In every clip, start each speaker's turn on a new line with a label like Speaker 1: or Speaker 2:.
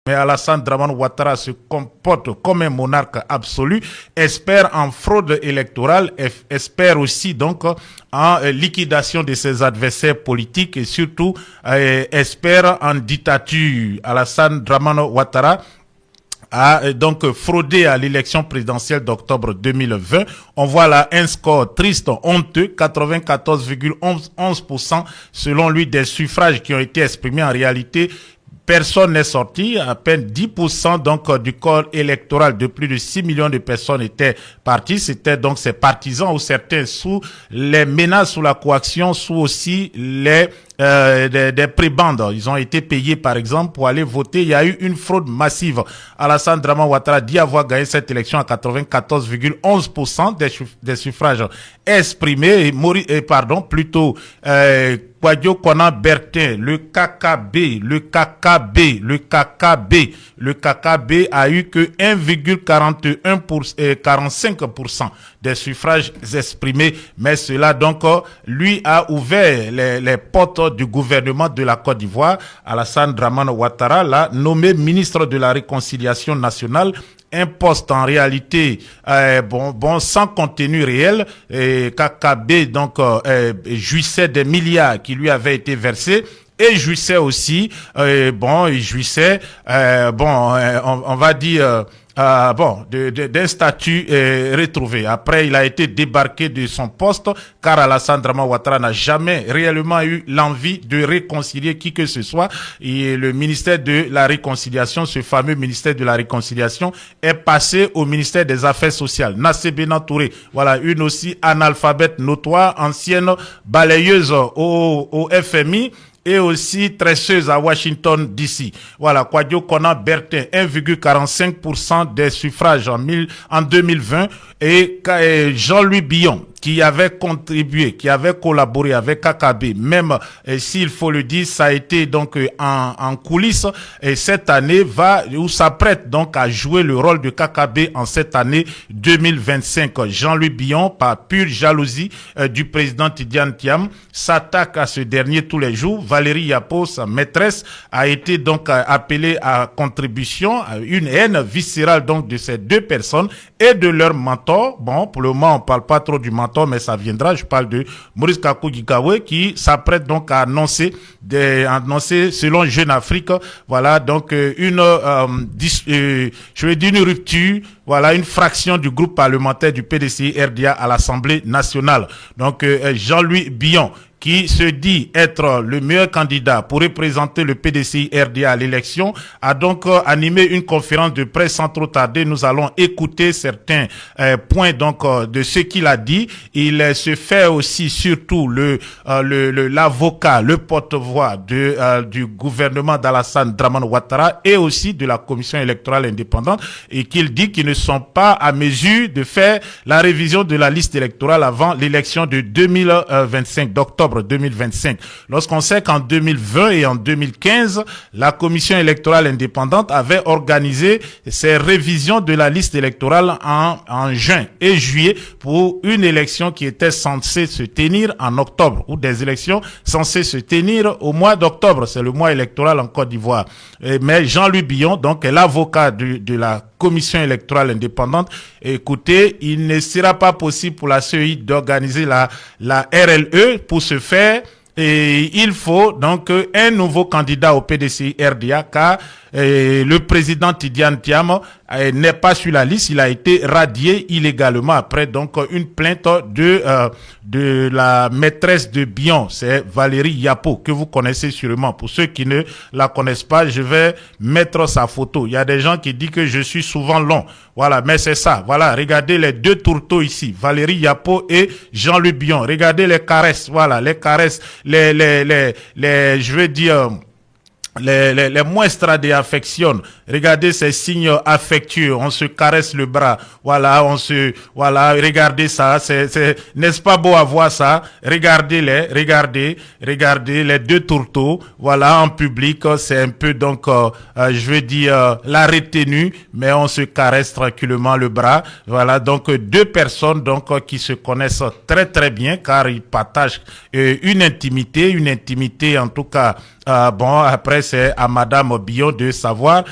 Speaker 1: Mais Alassane Dramane Ouattara se comporte comme un monarque absolu, espère en fraude électorale, espère aussi donc en liquidation de ses adversaires politiques et surtout espère en dictature. Alassane Dramane Ouattara a donc fraudé à l'élection présidentielle d'octobre 2020. On voit là un score triste, honteux, 94,11% selon lui des suffrages qui ont été exprimés. En réalité, personne n'est sorti, à peine 10% donc du corps électoral de plus de 6 millions de personnes étaient partis. C'était donc ses partisans ou certains sous les menaces, sous la coaction, sous aussi les des prébendes. Ils ont été payés par exemple pour aller voter. Il y a eu une fraude massive. Alassane Dramane Ouattara dit avoir gagné cette élection à 94,11% des suffrages exprimés. Kwadjo Konan Bertin, le KKB a eu que 1,45% des suffrages exprimés, mais cela donc lui a ouvert les portes du gouvernement de la Côte d'Ivoire. Alassane Dramane Ouattara l'a nommé ministre de la Réconciliation nationale. Un poste en réalité sans contenu réel. KKB donc jouissait des milliards qui lui avaient été versés et jouissait aussi on va dire d'un statut retrouvé. Après, il a été débarqué de son poste car Alassane Dramane Ouattara n'a jamais réellement eu l'envie de réconcilier qui que ce soit. Et le ministère de la Réconciliation, ce fameux ministère de la Réconciliation, est passé au ministère des Affaires sociales. Nassé Benan Touré, voilà, une aussi analphabète notoire, ancienne balayeuse au FMI, et aussi tresseuse à Washington DC. Voilà, Kwadjo Konan Bertin, 1,45% des suffrages en 2020 et Jean-Louis Billon, qui avait contribué, qui avait collaboré avec KKB, même s'il faut le dire, ça a été donc en coulisses, et cette année s'apprête donc à jouer le rôle de KKB en cette année 2025. Jean-Louis Billon, par pure jalousie du président Tidiane Thiam, s'attaque à ce dernier tous les jours. Valérie Yapo, sa maîtresse, a été donc appelée à contribution, à une haine viscérale donc de ces deux personnes et de leur mentor. Bon, pour le moment, on parle pas trop du mentor, mais ça viendra. Je parle de Maurice Kakou Gikawe qui s'apprête donc à annoncer selon Jeune Afrique, voilà, donc une rupture, voilà, une fraction du groupe parlementaire du PDCI RDA à l'Assemblée nationale. Donc Jean-Louis Billon, qui se dit être le meilleur candidat pour représenter le PDCI RDA à l'élection, a donc animé une conférence de presse sans trop tarder. Nous allons écouter certains points donc de ce qu'il a dit. Il se fait aussi surtout l'avocat, le porte-voix du gouvernement d'Alassane Dramane Ouattara et aussi de la commission électorale indépendante, et qu'il dit qu'ils ne sont pas à mesure de faire la révision de la liste électorale avant l'élection de 2025, d'octobre 2025. Lorsqu'on sait qu'en 2020 et en 2015, la commission électorale indépendante avait organisé ces révisions de la liste électorale en juin et juillet pour une élection qui était censée se tenir en octobre, ou des élections censées se tenir au mois d'octobre. C'est le mois électoral en Côte d'Ivoire. Mais Jean-Louis Billon, donc l'avocat de la commission électorale indépendante, écoutez, il ne sera pas possible pour la CEI d'organiser la RLE. Pour ce faire, et il faut donc un nouveau candidat au PDCI RDA, car le président Tidiane Thiam n'est pas sur la liste. Il a été radié illégalement après donc une plainte de la maîtresse de Billon, c'est Valérie Yapo, que vous connaissez sûrement. Pour ceux qui ne la connaissent pas, je vais mettre sa photo. Il y a des gens qui disent que je suis souvent long. Voilà, mais c'est ça. Voilà, regardez les deux tourteaux ici, Valérie Yapo et Jean-Louis Billon. Regardez les caresses. Voilà, les caresses, je veux dire, les muestras de affection. Regardez ces signes affectueux. On se caresse le bras. Voilà, regardez ça. N'est-ce pas beau à voir ça? Regardez les deux tourteaux. Voilà, en public, c'est un peu donc, je veux dire, la retenue, mais on se caresse tranquillement le bras. Voilà, donc deux personnes donc qui se connaissent très très bien car ils partagent une intimité en tout cas Bon, après, c'est à Madame Billon de savoir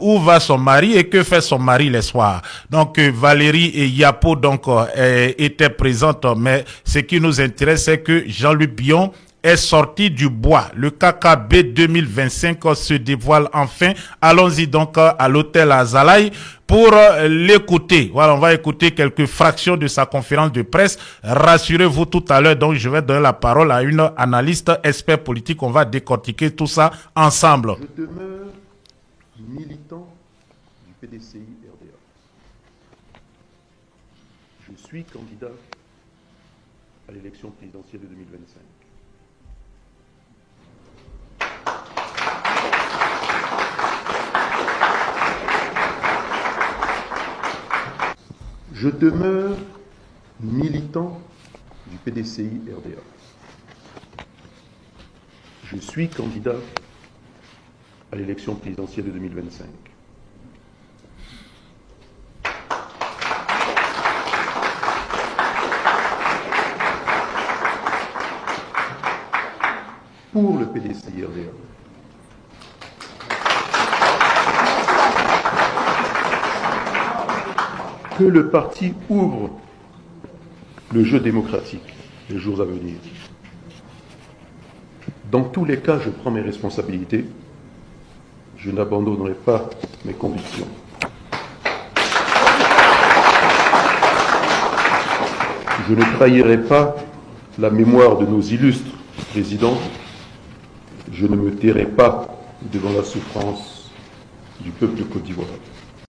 Speaker 1: où va son mari et que fait son mari les soirs. Donc, Valérie et Yapo donc étaient présentes, mais ce qui nous intéresse, c'est que Jean-Louis Billon est sorti du bois. Le KKB 2025 se dévoile enfin. Allons-y donc à l'hôtel Azalaï pour l'écouter. Voilà, on va écouter quelques fractions de sa conférence de presse. Rassurez-vous, tout à l'heure, donc je vais donner la parole à une analyste expert politique. On va décortiquer tout ça ensemble.
Speaker 2: Je demeure militant du PDCI RDA. Je suis candidat à l'élection présidentielle de 2025. Je demeure militant du PDCI RDA. Je suis candidat à l'élection présidentielle de 2025. Pour le PDCI RDA. Que le parti ouvre le jeu démocratique les jours à venir. Dans tous les cas, je prends mes responsabilités. Je n'abandonnerai pas mes convictions. Je ne trahirai pas la mémoire de nos illustres présidents. Je ne me tairai pas devant la souffrance du peuple de Côte d'Ivoire.